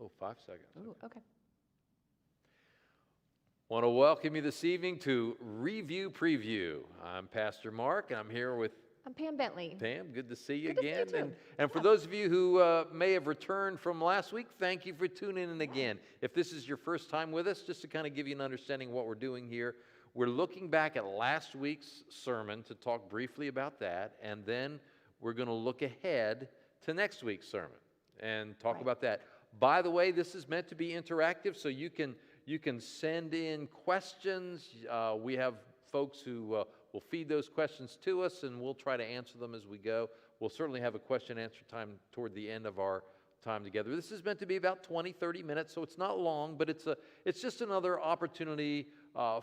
Oh, 5 seconds. Ooh, okay. Want to welcome you this evening to Review Preview. I'm Pastor Mark, and I'm here with I'm Pam Bentley. Pam. Good to see you Good to see again. you too. And for Yeah. those of you who may have returned from last week, thank you for tuning in again. If this is your first time with us, just to kind of give you an understanding of what we're doing here, we're looking back at last week's sermon to talk briefly about that, and then we're going to look ahead to next week's sermon and talk about that. By the way, this is meant to be interactive, so you can send in questions. We have folks who will feed those questions to us, and we'll try to answer them as we go. We'll certainly have a question-answer time toward the end of our time together. This is meant to be about 20, 30 minutes, so it's not long, but it's just another opportunity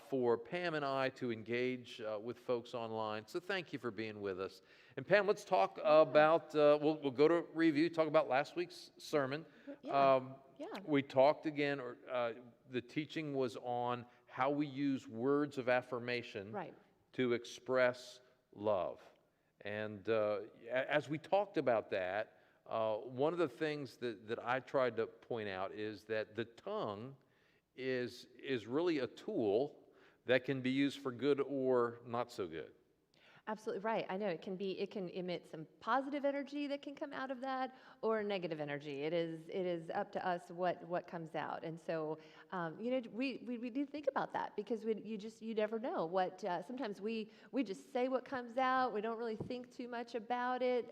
for Pam and I to engage with folks online. So thank you for being with us. And Pam, let's talk about, we'll go to review, talk about last week's sermon. We talked again, the teaching was on how we use words of affirmation to express love. And as we talked about that, one of the things that I tried to point out is that the tongue is really a tool that can be used for good or not so good. Absolutely right. I know it can emit some positive energy that can come out of that, or negative energy. It is up to us what comes out. And so, we need to think about that, because you never know what. Sometimes we just say what comes out. We don't really think too much about it.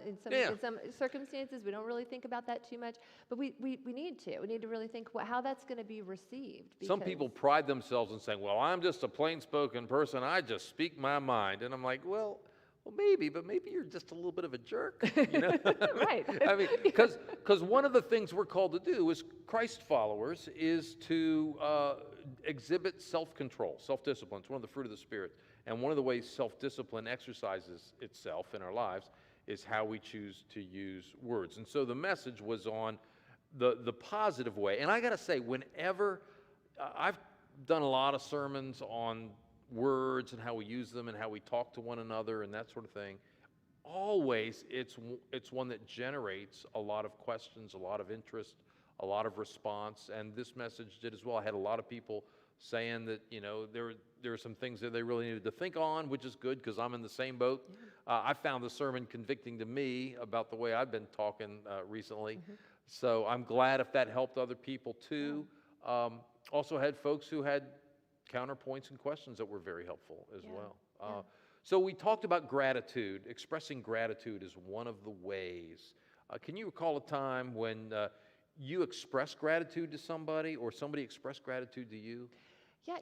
In some circumstances, we don't really think about that too much. But we need to. We need to really think how that's going to be received. Some people pride themselves in saying, "Well, I'm just a plain-spoken person. I just speak my mind." And I'm like, well, maybe, but maybe you're just a little bit of a jerk, you know? Right. I mean, because one of the things we're called to do as Christ followers is to exhibit self-control, self-discipline. It's one of the fruit of the Spirit. And one of the ways self-discipline exercises itself in our lives is how we choose to use words. And so the message was on the positive way. And I got to say, whenever I've done a lot of sermons on words and how we use them and how we talk to one another and that sort of thing, always it's one that generates a lot of questions, a lot of interest, a lot of response, and this message did as well. I had a lot of people saying that, there are some things that they really needed to think on, which is good, because I'm in the same boat. I found the sermon convicting to me about the way I've been talking recently, so I'm glad if that helped other people too. Also had folks who had counterpoints and questions that were very helpful as well. So we talked about gratitude. Expressing gratitude is one of the ways. Can you recall a time when you expressed gratitude to somebody, or somebody expressed gratitude to you? Yeah,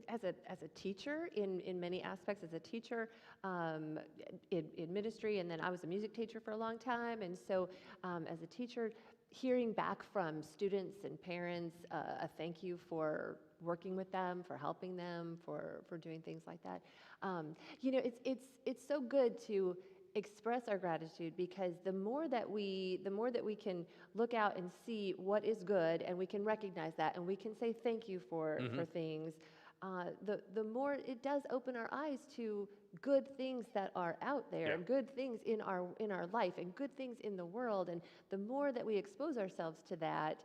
as a teacher, in many aspects, as a teacher, in ministry, and then I was a music teacher for a long time, and so as a teacher, hearing back from students and parents a thank you for working with them, for helping them, for doing things like that. It's so good to express our gratitude, because the more that we can look out and see what is good, and we can recognize that, and we can say thank you for things, the more it does open our eyes to good things that are out there, and good things in our life, and good things in the world. And the more that we expose ourselves to that,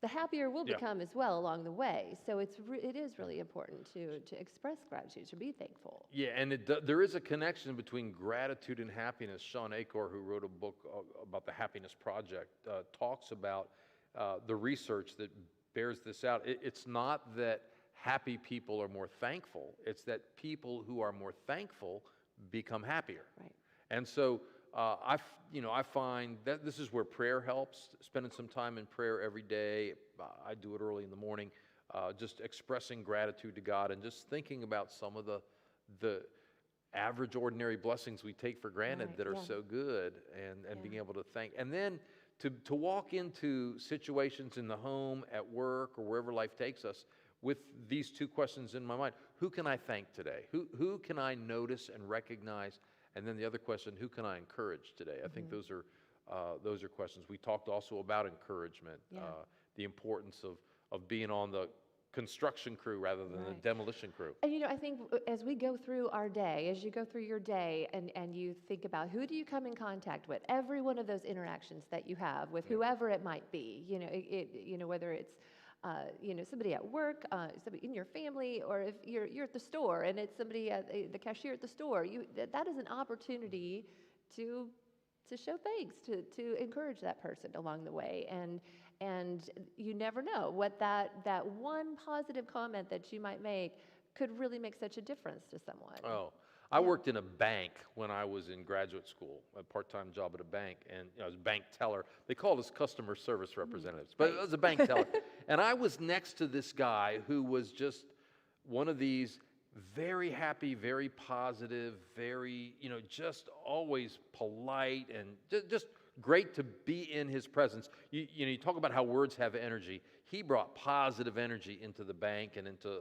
the happier we'll become as well along the way. So it is really important to express gratitude, to be thankful. Yeah, and there is a connection between gratitude and happiness. Sean Acor, who wrote a book about the Happiness Project, talks about the research that bears this out. It's not that happy people are more thankful. It's that people who are more thankful become happier. Right. And so I find that this is where prayer helps, spending some time in prayer every day. I do it early in the morning, just expressing gratitude to God and just thinking about some of the average, ordinary blessings we take for granted that are so good, and being able to thank. And then to walk into situations in the home, at work, or wherever life takes us with these two questions in my mind. Who can I thank today? Who can I notice and recognize? And then the other question, who can I encourage today? I think those are questions. We talked also about encouragement, the importance of being on the construction crew rather than the Right. demolition crew. And I think as we go through our day, as you go through your day and you think about who do you come in contact with, every one of those interactions that you have with whoever it might be, whether it's somebody at work, somebody in your family, or if you're at the store and it's somebody at the cashier at the store, that is an opportunity to show thanks, to encourage that person along the way, and you never know what that one positive comment that you might make could really make such a difference to someone. Oh, I worked in a bank when I was in graduate school, a part-time job at a bank, and I was a bank teller. They called us customer service representatives, but Right. I was a bank teller. And I was next to this guy who was just one of these very happy, very positive, very, just always polite and just great to be in his presence. You talk about how words have energy. He brought positive energy into the bank and into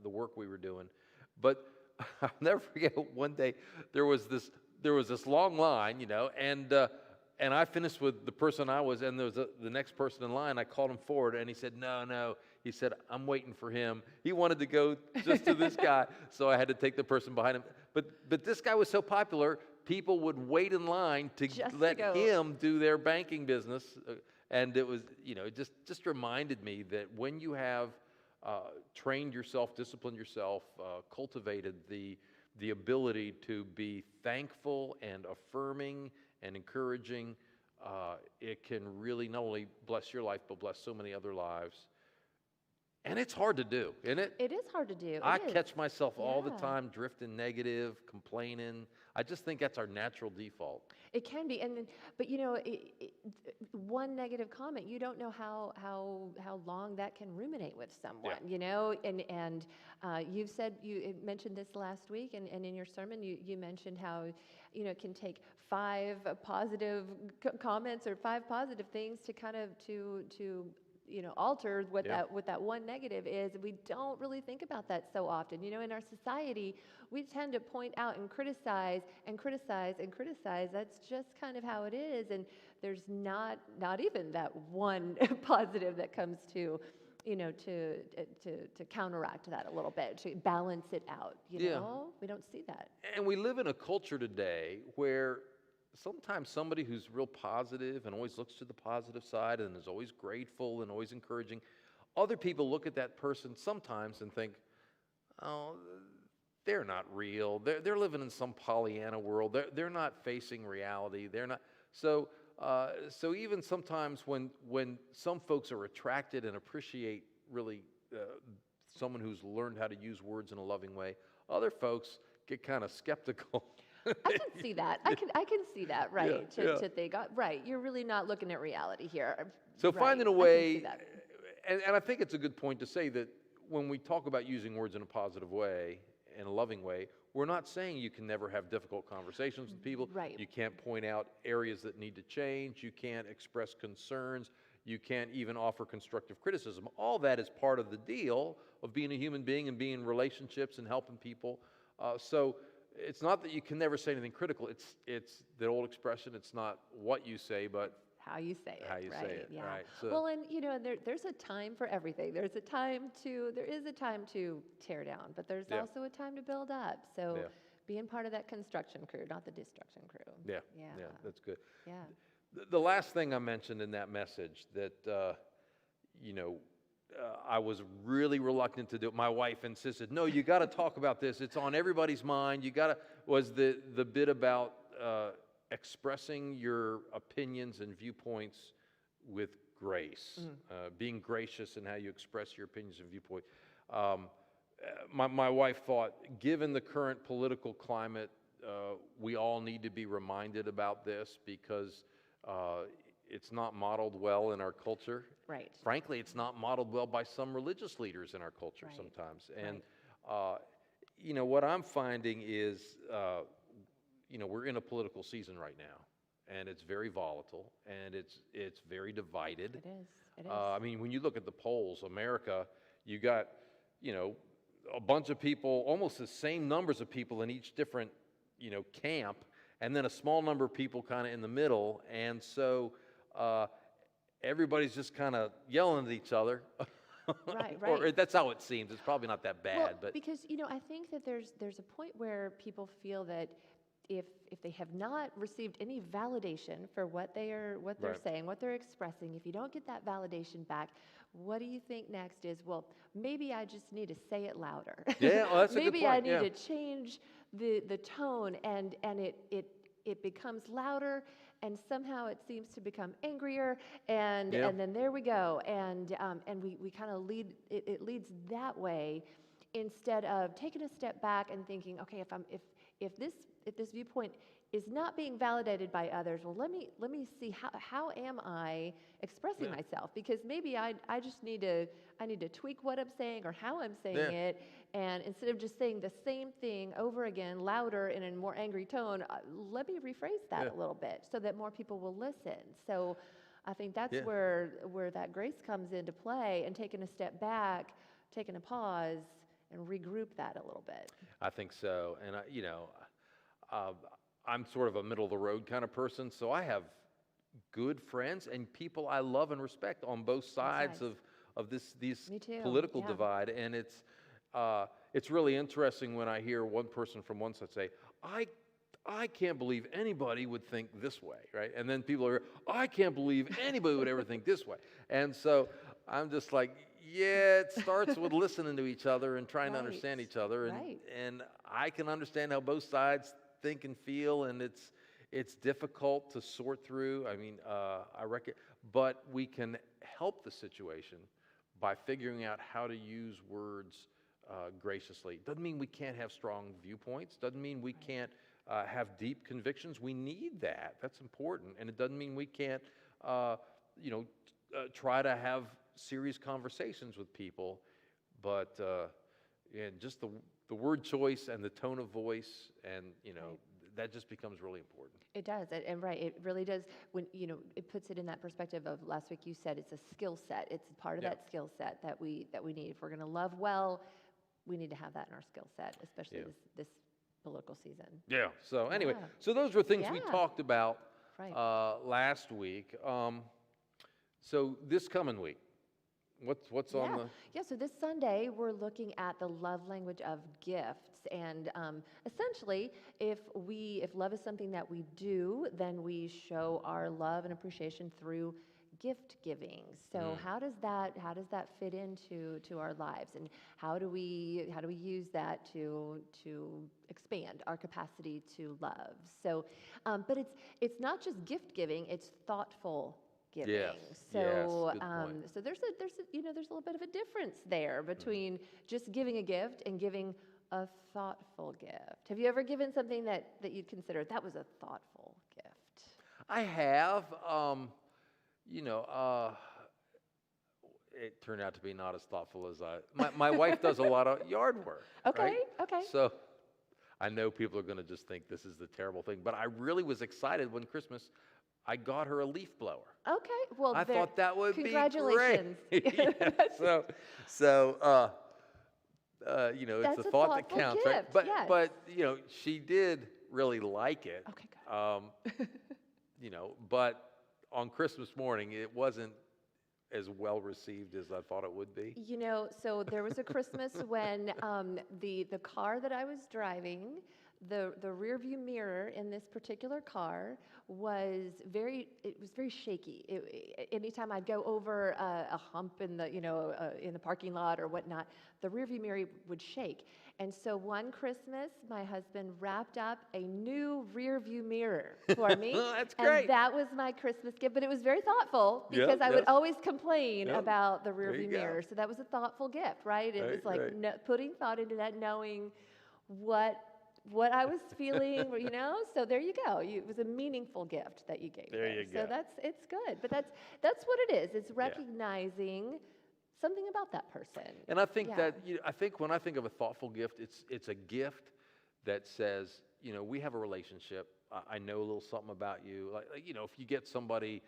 the work we were doing. But I'll never forget one day there was this long line, and I finished with the person I was, and there was the next person in line. I called him forward, and he said, no. He said, I'm waiting for him. He wanted to go just to this guy, so I had to take the person behind him. But this guy was so popular, people would wait in line to let him do their banking business. And it was, it just reminded me that when you have trained yourself, disciplined yourself, cultivated the ability to be thankful and affirming and encouraging, it can really not only bless your life, but bless so many other lives. And it's hard to do, isn't it? It is hard to do. I catch myself all the Yeah. time drifting negative, complaining. I just think that's our natural default. It can be, but one negative comment, you don't know how long that can ruminate with someone, and you mentioned this last week, and in your sermon you mentioned how it can take 5 positive comments or 5 positive things to kind of to alter what that one negative is. We don't really think about that so often. In our society, we tend to point out and criticize and criticize and criticize. That's just kind of how it is. And there's not even that one positive that comes to counteract that a little bit, to balance it out. We don't see that. And we live in a culture today where sometimes somebody who's real positive and always looks to the positive side and is always grateful and always encouraging, other people look at that person sometimes and think, oh, they're not real. They're living in some Pollyanna world. They're not facing reality. They're not. So even sometimes when some folks are attracted and appreciate really someone who's learned how to use words in a loving way, other folks get kind of skeptical. I can see that. I can see that, right? To think, right, you're really not looking at reality here. So right. finding a I can way, see that. and I think it's a good point to say that when we talk about using words in a positive way, in a loving way, we're not saying you can never have difficult conversations with people. Right. You can't point out areas that need to change. You can't express concerns. You can't even offer constructive criticism. All that is part of the deal of being a human being and being in relationships and helping people. So it's not that you can never say anything critical. It's the old expression, it's not what you say, but how you say it. How you right? say it, Yeah. right. So, Well, and there's a time for everything. There is a time to tear down, but there's also a time to build up. So being part of that construction crew, not the destruction crew. Yeah, that's good. Yeah. The last thing I mentioned in that message that, I was really reluctant to do it. My wife insisted, no, you got to talk about this. It's on everybody's mind. Was the bit about expressing your opinions and viewpoints with grace, being gracious in how you express your opinions and viewpoints. My wife thought, given the current political climate, we all need to be reminded about this because it's not modeled well in our culture. Right. Frankly, it's not modeled well by some religious leaders in our culture sometimes. And, what I'm finding is, we're in a political season right now, and it's very volatile, and it's very divided. It is. It is. I mean, when you look at the polls, America, you got, a bunch of people, almost the same numbers of people in each different, camp, and then a small number of people kind of in the middle. And so everybody's just kind of yelling at each other Right, Or right. that's how it seems. It's probably not that Well, bad, but because I think that there's a point where people feel that if they have not received any validation for what they're right. saying, what they're expressing, if you don't get that validation back, what do you think next is? Well, maybe I just need to say it louder. Yeah, well, that's a good Maybe I point. need Yeah. to change the tone, and it becomes louder, and somehow it seems to become angrier, Yeah. and then there we go, and we kind of it leads that way, instead of taking a step back and thinking, okay, if this viewpoint is not being validated by others, well, let me see how am I expressing Yeah. myself, because maybe I just need to tweak what I'm saying or how I'm saying Yeah. it, and instead of just saying the same thing over again, louder and in a more angry tone, let me rephrase that Yeah. a little bit so that more people will listen. So I think that's Yeah. where that grace comes into play, and taking a step back, taking a pause, and regroup that a little bit. I think so. And uh, I'm sort of a middle of the road kind of person, so I have good friends and people I love and respect on both sides sides. of these Me too. political Yeah. divide. And it's really interesting when I hear one person from one side say, I can't believe anybody would think this way, right? And then people are, I can't believe anybody would ever think this way. And so I'm just like, yeah, it starts with listening to each other and trying to Right. understand each other. Right. And I can understand how both sides think and feel, and it's difficult to sort through. I mean, I reckon, but we can help the situation by figuring out how to use words graciously. Doesn't mean we can't have strong viewpoints. Doesn't mean we can't have deep convictions. We need that. That's important. And it doesn't mean we can't, try to have serious conversations with people. But just the word choice and the tone of voice, and Right. that just becomes really important. It does, and right, it really does. When it puts it in that perspective of last week, you said it's a skill set. It's part of Yeah. that skill set that we need. If we're going to love well, we need to have that in our skill set, especially Yeah. this political season. Yeah. So anyway, Yeah. so those were things we Yeah. talked about Right. last week. So this coming week, what's on Yeah, the? yeah. So this Sunday, we're looking at the love language of gifts, and essentially, if love is something that we do, then we show our love and appreciation through gift giving. So how does that fit into our lives, and how do we use that to expand our capacity to love? So, but it's not just gift giving; it's thoughtful giving. Yes, So, yes, good point. so there's a little bit of a difference there between just giving a gift and giving a thoughtful gift. Have you ever given something that you'd consider that was a thoughtful gift? I have, you know, uh, it turned out to be not as thoughtful as my wife does a lot of yard work. Okay, Right? okay. So I know people are going to just think this is the terrible thing, but I really was excited when Christmas I got her a leaf blower. Okay, well, I thought that would be great. congratulations. Yeah, so, it's That's a a thought that thoughtful counts, right? gift, But yes. but she did really like it. Okay, good. But on Christmas morning, it wasn't as well received as I thought it would be. So there was a Christmas when the car that I was driving, the rear view mirror in this particular car was very shaky. Anytime I'd go over a hump in the parking lot or whatnot, the rear view mirror would shake. And so one Christmas, my husband wrapped up a new rear view mirror for me. That's great. And that was my Christmas gift, but it was very thoughtful Yep, because I would yes. always complain Yep. about the rear There you view go. mirror. So that was a thoughtful gift, right? It Right, was like right. putting thought into that, knowing what I was feeling, So there you go. It was a meaningful gift that you gave. There you So go. it's good. But that's what it is. It's recognizing something about that person. And I think Yeah. that I think when I think of a thoughtful gift, it's a gift that says, we have a relationship. I know a little something about you. Like, if you get somebody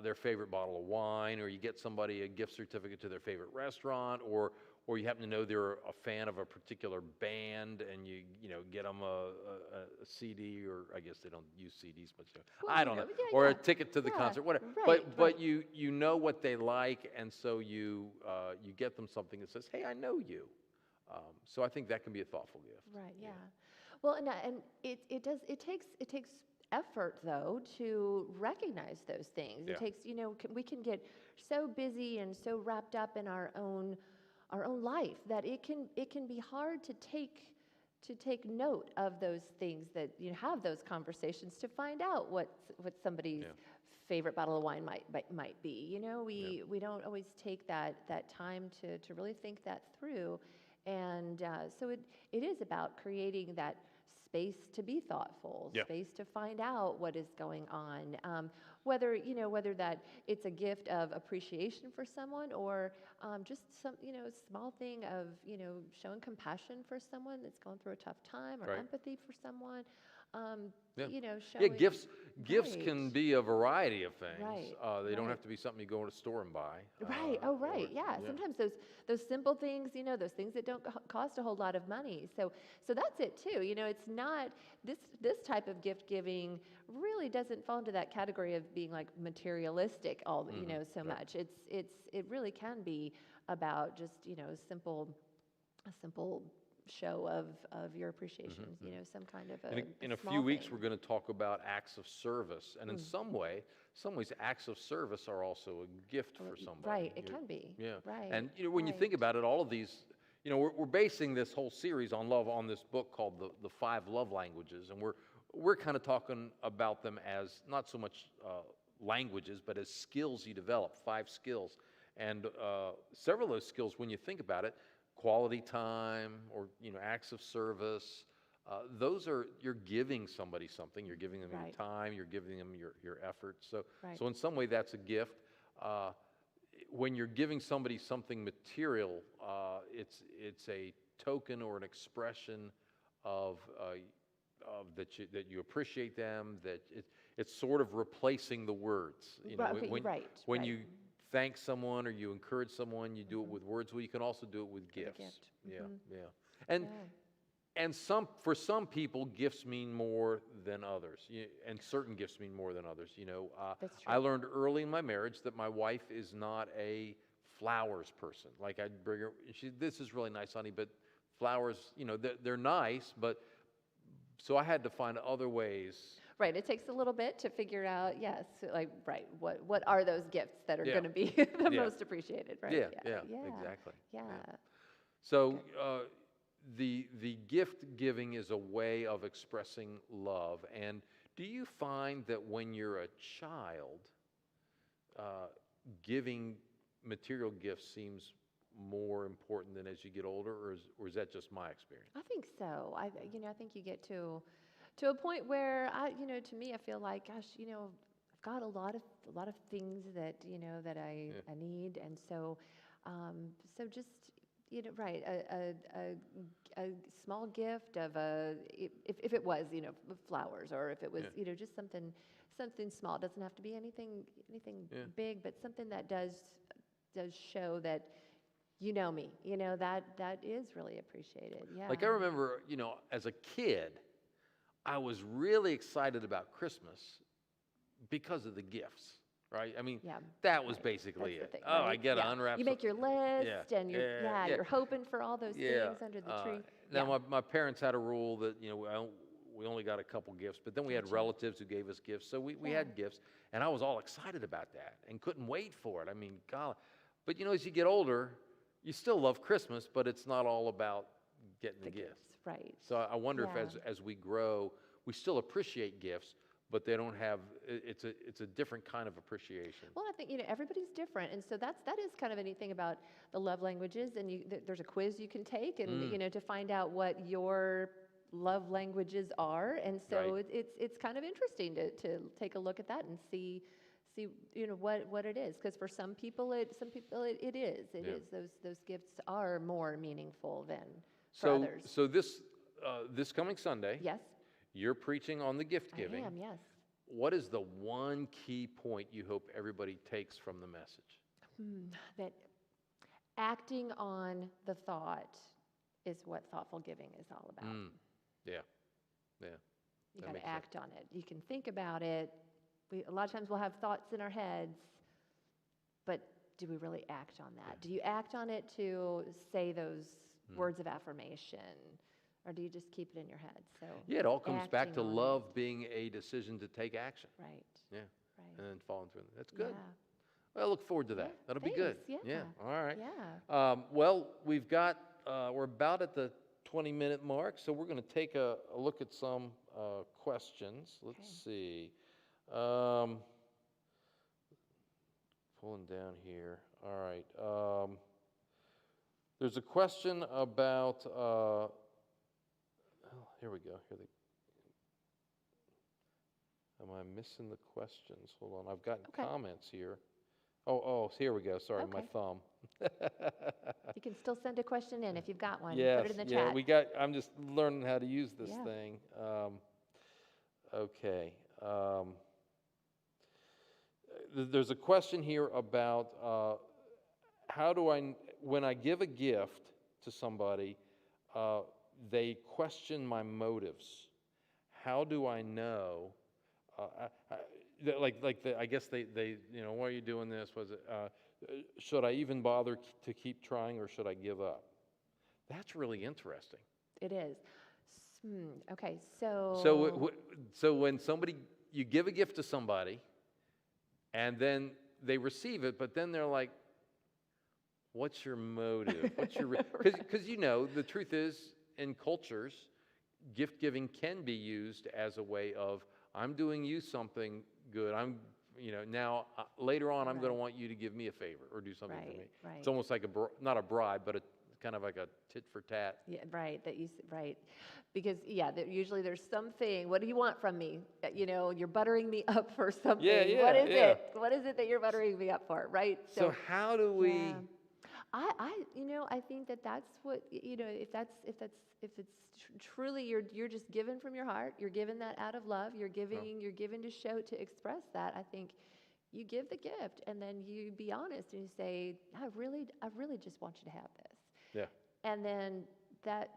their favorite bottle of wine, or you get somebody a gift certificate to their favorite restaurant, or or you happen to know they're a fan of a particular band, and you know get them a CD, or I guess they don't use CDs much. Well, I don't know, yeah, or a yeah. ticket to the Yeah, concert, whatever. right, But right. you know what they like, and so you get them something that says, "Hey, I know you." So I think that can be a thoughtful gift. Right, yeah. Well, and it takes effort though to recognize those things. Yeah. It takes, we can get so busy and so wrapped up in our own life that it can be hard to take note of those things, that you have those conversations to find out what somebody's Yeah. favorite bottle of wine might be. We don't always take that time to really think that through. And so it is about creating that space to be thoughtful, Yeah. space to find out what is going on. Whether that it's a gift of appreciation for someone, or just some, small thing of, showing compassion for someone that's going through a tough time, or Right. empathy for someone. Yeah. Showing. Yeah, gifts Right. can be a variety of things. Right, They don't right. have to be something you go to a store and buy. Right. Oh, right. Yeah. Yeah. Sometimes those simple things, those things that don't cost a whole lot of money. So that's it too. It's not this type of gift giving really doesn't fall into that category of being like materialistic so Right. much. It really can be about just, a simple show of your appreciation, some kind of In a small few weeks, thing. we're going to talk about acts of service, and in some ways, acts of service are also a gift for somebody. Right. It can be. Yeah. Right. And when you think right. about it, all of these, we're basing this whole series on love on this book called the Five Love Languages, and we're kind of talking about them as not so much languages, but as skills you develop, 5 skills, and several of those skills, when you think about it, quality time, or acts of service. Those are, you're giving somebody something. You're giving them your Right. time. You're giving them your effort. So Right. so in some way that's a gift. When you're giving somebody something material, it's a token or an expression of that you appreciate them. That it's sort of replacing the words. Okay, When right. when right. you thank someone or you encourage someone, you do it with words. Well, you can also do it with a gifts. gift. Yeah, Mhm. yeah. And Yeah. and for some people, gifts mean more than others, and certain gifts mean more than others. That's I true. learned early in my marriage that my wife is not a flowers person. Like I'd bring her, this is really nice, honey, but flowers, they're nice, but so I had to find other ways. Right. It takes a little bit to figure out, yes, like, right, what are those gifts that are Yeah. going to be the Yeah. most appreciated, right? Yeah, Yeah. exactly. Yeah. So the gift giving is a way of expressing love. And do you find that when you're a child, giving material gifts seems more important than as you get older, or is that just my experience? I think so. I think you get to a point where to me, I feel like, gosh, I've got a lot of things that, that I need. And so, so just, right, a small gift of if it was, flowers, or if it was, just something small. It doesn't have to be anything big, but something that does show that me, that is really appreciated. Yeah. Like I remember, as a kid, I was really excited about Christmas because of the gifts, right? I mean, Yeah, that was right. basically That's the it. thing, Oh, right? I get to unwrap You make your list, and yeah. you're hoping for all those Yeah. things under the tree. Now, Yeah. my parents had a rule that, we only got a couple gifts, but then we had Gotcha. relatives who gave us gifts. So we had gifts, and I was all excited about that and couldn't wait for it. I mean, God. But, as you get older, you still love Christmas, but it's not all about getting the gifts. Right. So I wonder if Yeah. as we grow, we still appreciate gifts, but they don't have, it's a different kind of appreciation. Well, I think everybody's different, and so that is kind of a neat thing about the love languages. And there's a quiz you can take, and to find out what your love languages are. And so Right. it's kind of interesting to take a look at that and see what it is, because for some people it is those gifts are more meaningful than for others. So this coming Sunday, Yes, you're preaching on the gift giving. I am. Yes. What is the one key point you hope everybody takes from the message? That acting on the thought is what thoughtful giving is all about. Yeah. Yeah. You That got makes to sense. act on it. You can think about it. A lot of times we'll have thoughts in our heads, but do we really act on that? Do you act on it to say those words of affirmation, or do you just keep it in your head? So Yeah, it all comes back to acting on love it. being a decision to take action. Right. Yeah. Right. And then following through. That's good. Yeah. Well, I look forward to that. Yeah, That'll be good. thanks. Yeah. All right. Yeah. Well, we're about at the 20-minute mark, so we're going to take a look at some questions. Let's see. Pulling down here. All right. There's a question about. Here we go. Am I missing the questions? Hold on. I've got comments here. Oh, here we go. Sorry, my Okay. thumb. You can still send a question in if you've got one. Yes, Put it in the chat. I'm just learning how to use this Yeah. thing. Okay. There's a question here about how do when I give a gift to somebody, they question my motives. How do I know? I guess they why are you doing this? Was it should I even bother to keep trying, or should I give up? That's really interesting. It is. Okay, so. So when you give a gift to somebody, and then they receive it, but then they're like, "What's your motive? What's your?" Because the truth is, in cultures, gift giving can be used as a way of, I'm doing you something good. Now later on, I'm going to want you to give me a favor or do something for me. Right. It's almost like not a bribe, but kind of like a tit for tat. Yeah, right. Right. Because usually there's something. What do you want from me? You're buttering me up for something. Yeah, What is yeah. it? What is it that you're buttering me up for? Right. So how do we? Yeah. I think that's what if it's truly you're just given from your heart, you're given that out of love, you're given to show, to express that. I think you give the gift, and then you be honest and you say, I really just want you to have this. Yeah. And then that,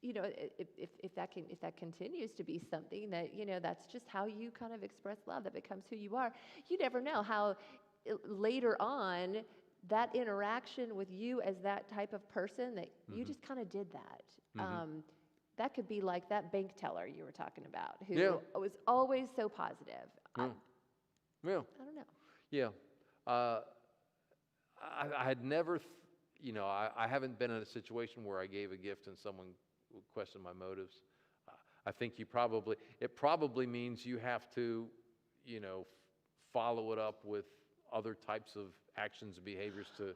if that continues to be something that that's just how you kind of express love, that becomes who you are. You never know how later on, that interaction with you as that type of person, that you just kind of did that. That could be like that bank teller you were talking about, who was always so positive. Yeah. I don't know. Yeah. I had never, I haven't been in a situation where I gave a gift and someone questioned my motives. I think it probably means you have to, follow it up with other types of actions and behaviors to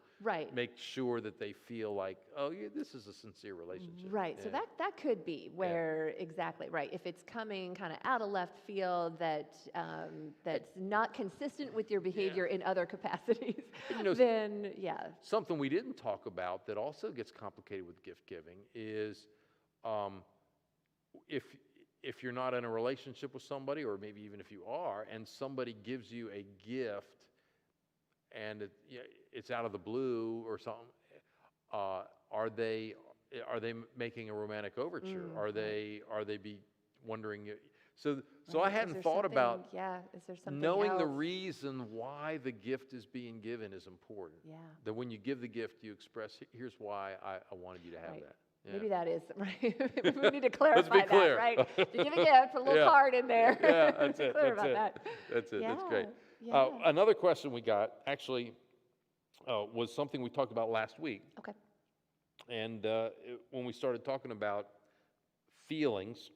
make sure that they feel like, oh, yeah, this is a sincere relationship. Right. Yeah. So that could be where exactly right. If it's coming kind of out of left field, that's not consistent with your behavior in other capacities, then Something we didn't talk about that also gets complicated with gift giving is if you're not in a relationship with somebody, or maybe even if you are, and somebody gives you a gift and it's out of the blue or something, are they making a romantic overture? Are they wondering? So I hadn't thought about. Is there something knowing else? the reason why the gift is being given is important. Yeah. That when you give the gift, you express, here's why I wanted you to have that. Yeah. Maybe that is right. Maybe we need to clarify Let's be clear. that, right? You give a gift, put a little card in there. Yeah, that's it. Clear That's about it. that. That's it. That's great. Yeah. Another question we got actually was something we talked about last week. Okay. And when we started talking about feelings,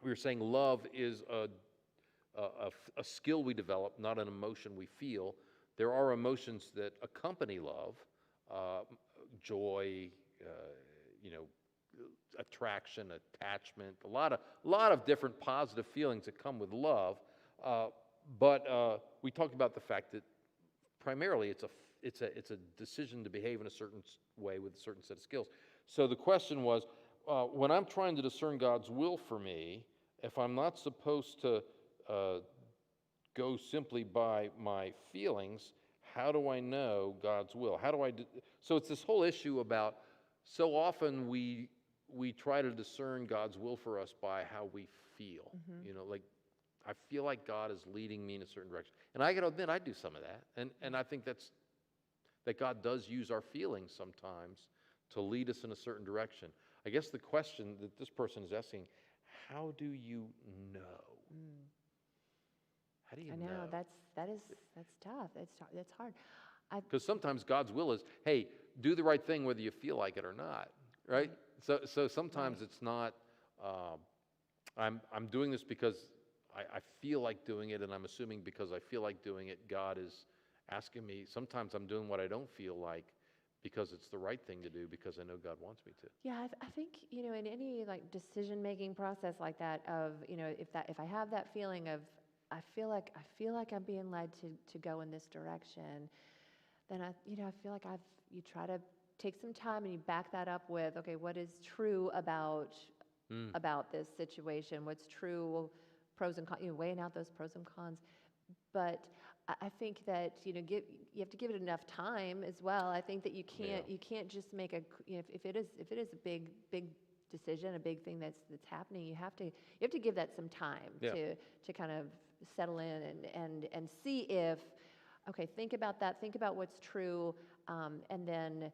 we were saying love is a skill we develop, not an emotion we feel. There are emotions that accompany love, joy, attraction, attachment, a lot of different positive feelings that come with love. But we talked about the fact that primarily it's a decision to behave in a certain way with a certain set of skills. So the question was, when I'm trying to discern God's will for me, if I'm not supposed to go simply by my feelings, how do I know God's will? How do I do? So it's this whole issue about, so often we try to discern God's will for us by how we feel. Like, I feel like God is leading me in a certain direction. And I got to admit, I do some of that. And I think that God does use our feelings sometimes to lead us in a certain direction. I guess the question that this person is asking, how do you know? How do you know? I know that's tough. That's hard. Because sometimes God's will is, hey, do the right thing whether you feel like it or not, right? So sometimes it's not, I'm doing this because I feel like doing it, and I'm assuming because I feel like doing it, God is asking me. Sometimes I'm doing what I don't feel like because it's the right thing to do, because I know God wants me to. Yeah, I think, in any like decision-making process like that of, if I have that feeling of, I feel like I'm being led to go in this direction, then I feel like you try to take some time and you back that up with, okay, what is true about this situation? What's true, pros and cons, weighing out those pros and cons. But I think that you have to give it enough time as well. I think that you can't just make if it is a big decision, a big thing that's happening, you have to give that some time to kind of settle in and see if, okay, think about that, think about what's true, and then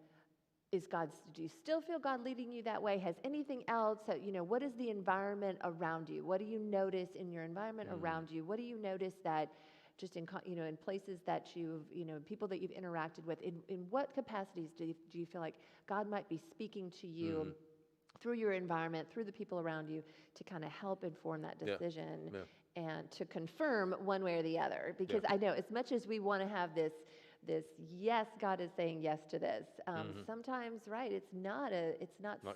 do you still feel God leading you that way? Has anything else, what is the environment around you? What do you notice in your environment around you? What do you notice that just in places that people that you've interacted with, in what capacities do you feel like God might be speaking to you through your environment, through the people around you, to kind of help inform that decision and to confirm one way or the other? Because I know as much as we want to have this yes, God is saying yes to this. Sometimes, right? It's not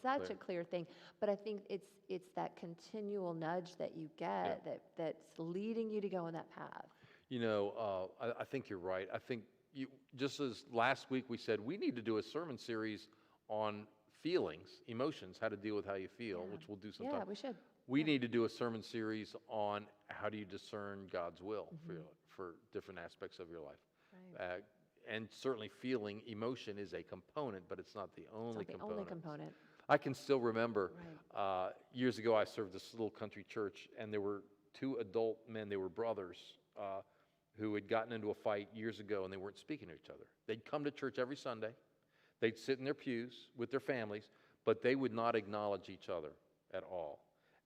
such a clear thing, but I think it's that continual nudge that you get that's leading you to go in that path. I think you're right. I think just as last week we said we need to do a sermon series on feelings, emotions, how to deal with how you feel, which we'll do sometime. Yeah, we should. We need to do a sermon series on how do you discern God's will for different aspects of your life. Right. And certainly feeling, emotion is a component, but it's not the only component. I can still remember years ago I served this little country church, and there were two adult men, they were brothers, who had gotten into a fight years ago, and they weren't speaking to each other. They'd come to church every Sunday. They'd sit in their pews with their families, but they would not acknowledge each other at all.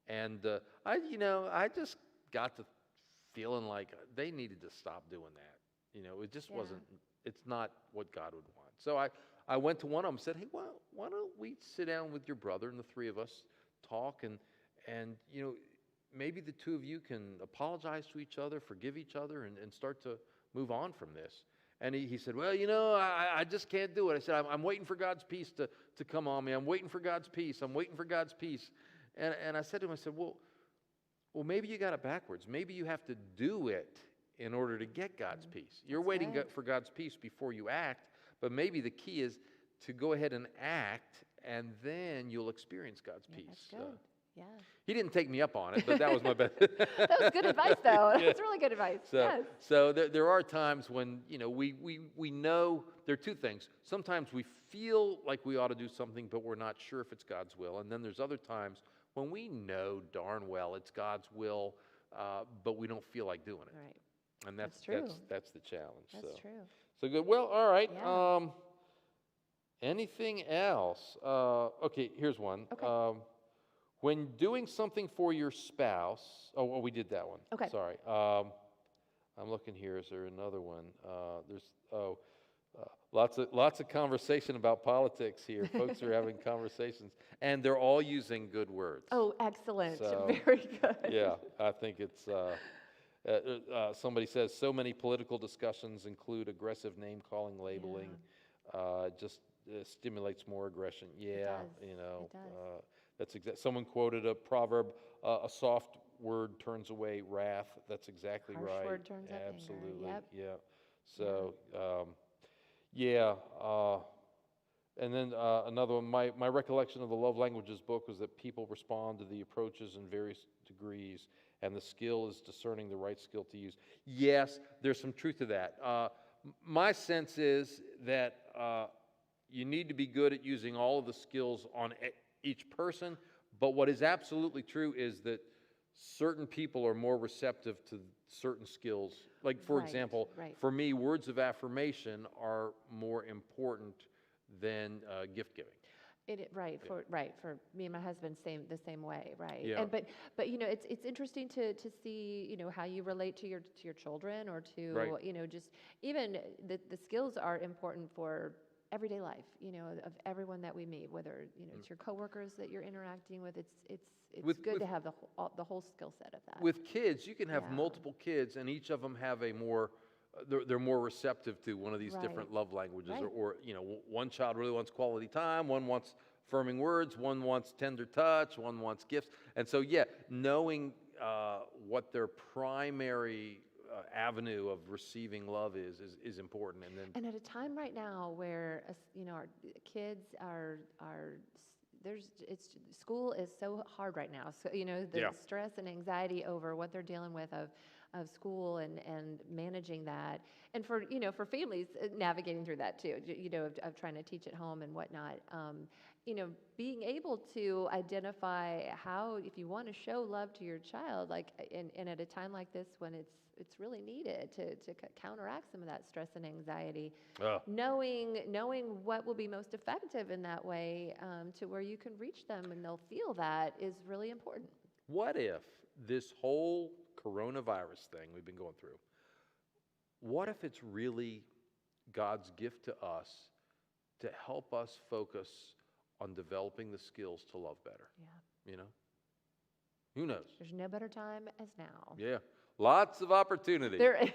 And I just got to feeling like they needed to stop doing that. It just wasn't. It's not what God would want. So I went to one of them and said, hey, why don't we sit down with your brother and the three of us talk, and maybe the two of you can apologize to each other, forgive each other, and start to move on from this. And he said, well, I just can't do it. I said, I'm waiting for God's peace to come on me. I'm waiting for God's peace. I'm waiting for God's peace. And I said to him, I said, well, maybe you got it backwards. Maybe you have to do it in order to get God's peace. You're waiting for God's peace before you act, but maybe the key is to go ahead and act, and then you'll experience God's peace. That's good. Yeah. He didn't take me up on it, but that was my best. That was good advice, though. That's really good advice. So there are times when we know there are two things. Sometimes we feel like we ought to do something, but we're not sure if it's God's will. And then there's other times when we know darn well it's God's will, but we don't feel like doing it. Right. And that's true. That's the challenge. That's true. So good. Well, all right. Yeah. Anything else? Okay, here's one. Okay. When doing something for your spouse, we did that one. Okay. Sorry. I'm looking here. Is there another one? Lots of conversation about politics here. Folks are having conversations, and they're all using good words. Oh, excellent. So, very good. Yeah, I think it's. Somebody says so many political discussions include aggressive name calling, labeling. Just stimulates more aggression. Yeah, it does. That's someone quoted a proverb: a soft word turns away wrath. That's exactly right. Harsh word turns up anger. Absolutely. Yep. Yeah. So, and then another one. My recollection of the Love Languages book was that people respond to the approaches in various degrees, and the skill is discerning the right skill to use. Yes, there's some truth to that. My sense is that you need to be good at using all of the skills on each person, but what is absolutely true is that certain people are more receptive to certain skills. Like, for Right, example, right. for me, words of affirmation are more important than gift giving. Right, for me and my husband, the same way, right? Yeah. And but it's interesting to see, how you relate to your children, or to, Right. just even the skills are important for everyday life, of everyone that we meet, whether, it's your coworkers that you're interacting with. It's good to have the whole skill set of that. With kids, you can have Yeah. multiple kids, and each of them have a more, they're more receptive to one of these different Right. love languages. Right. Or, one child really wants quality time, one wants affirming words, one wants tender touch, one wants gifts. And so, yeah, knowing what their primary avenue of receiving love is important. And then, And at a time right now where, our kids school is so hard right now. So, the Yeah. stress and anxiety over what they're dealing with of school and managing that. And for families, navigating through that too, of trying to teach at home and whatnot. Being able to identify how, if you want to show love to your child, like, and at a time like this when it's really needed to counteract some of that stress and anxiety, uh, knowing what will be most effective in that way, to where you can reach them and they'll feel that, is really important. what if this whole coronavirus thing we've been going through, what if it's really God's gift to us to help us focus on developing the skills to love better? Yeah. Who knows? There's no better time as now. Yeah, lots of opportunity. There is.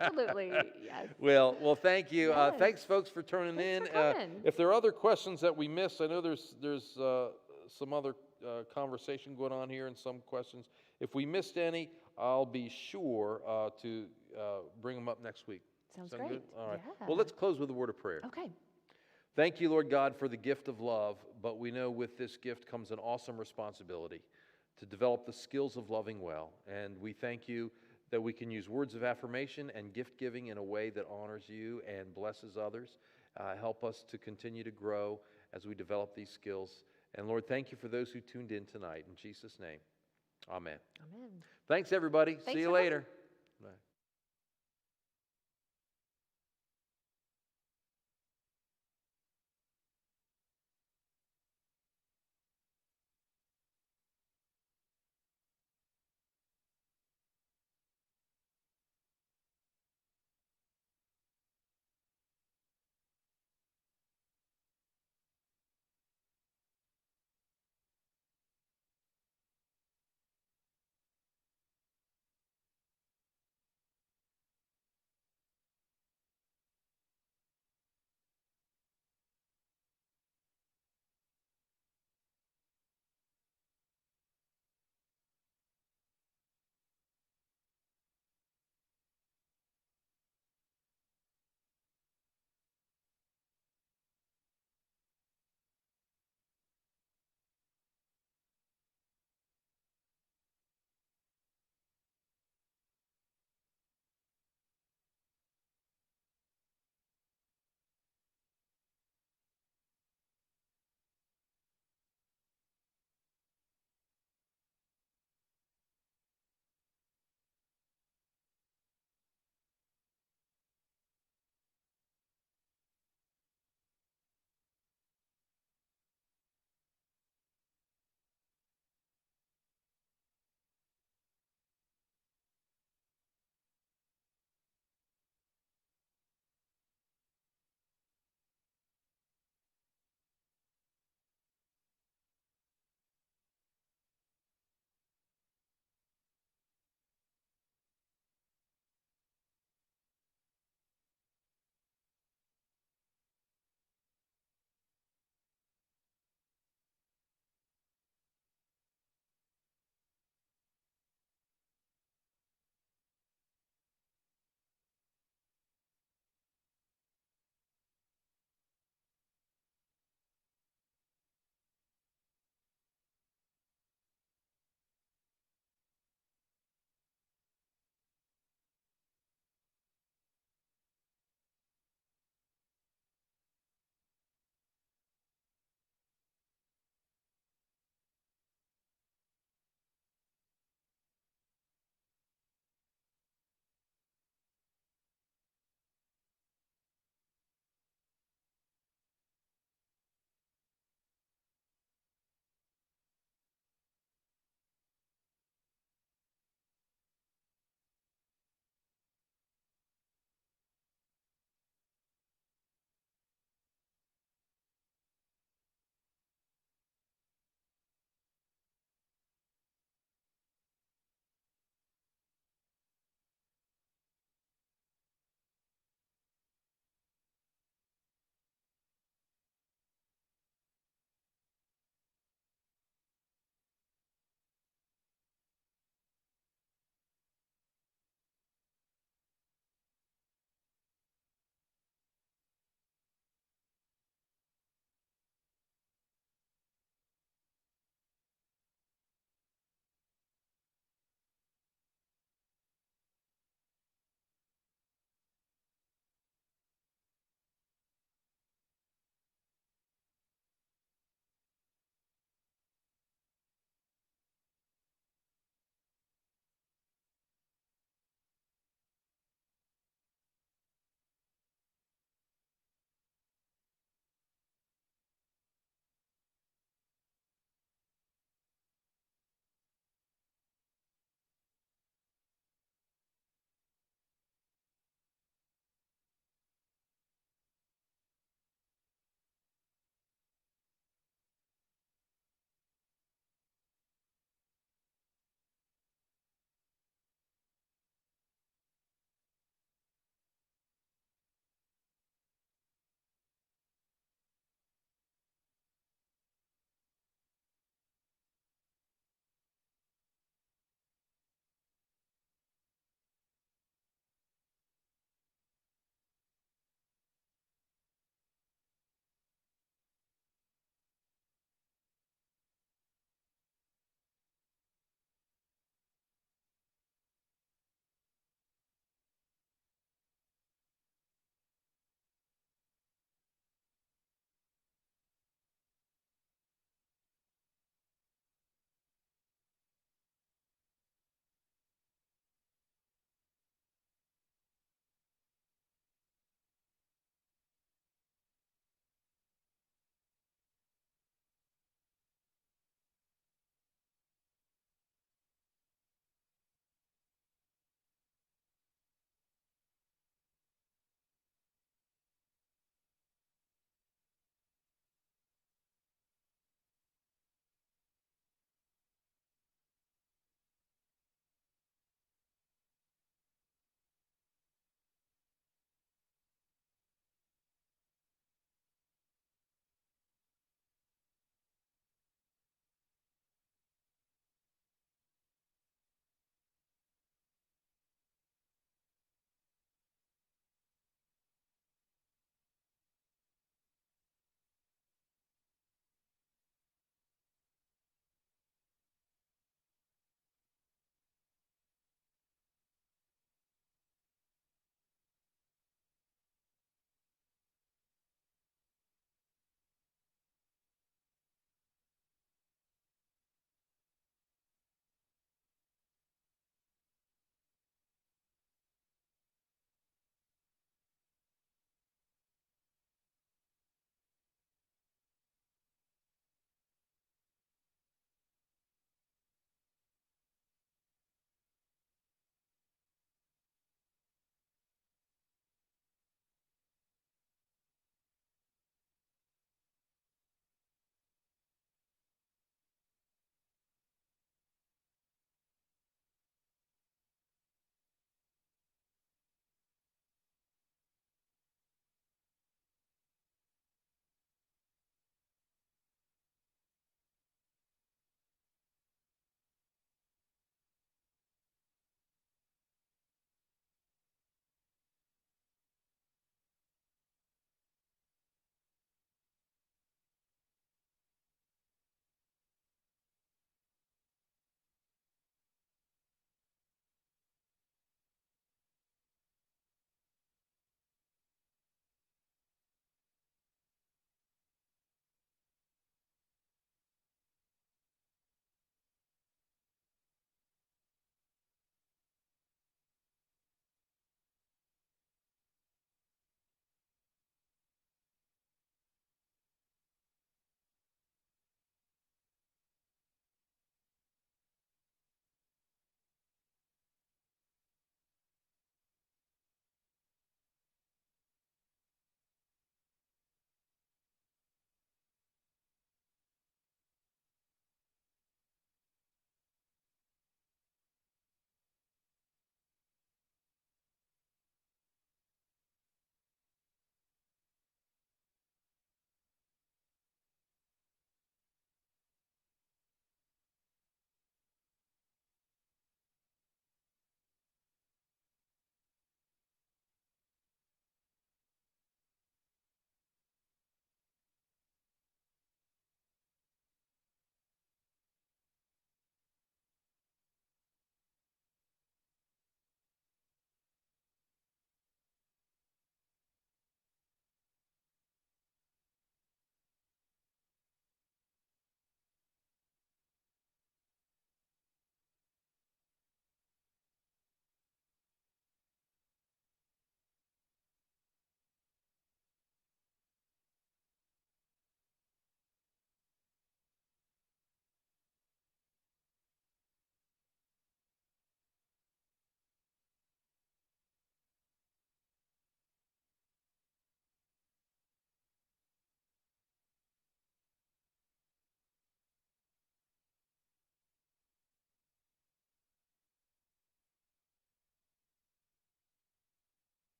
Absolutely. Yes. Well, thank you. Yes. Thanks, folks, for turning Thanks in. for coming. If there are other questions that we missed, I know there's some other conversation going on here and some questions. If we missed any, I'll be sure to bring them up next week. Sounds Sound great. good? All right. Yeah. Well, let's close with a word of prayer. Okay. Thank you, Lord God, for the gift of love, but we know with this gift comes an awesome responsibility to develop the skills of loving well. And we thank you that we can use words of affirmation and gift giving in a way that honors you and blesses others. Help us to continue to grow as we develop these skills. And Lord, thank you for those who tuned in tonight. In Jesus' name, amen. Amen. Thanks, everybody. Thanks See you for later. coming.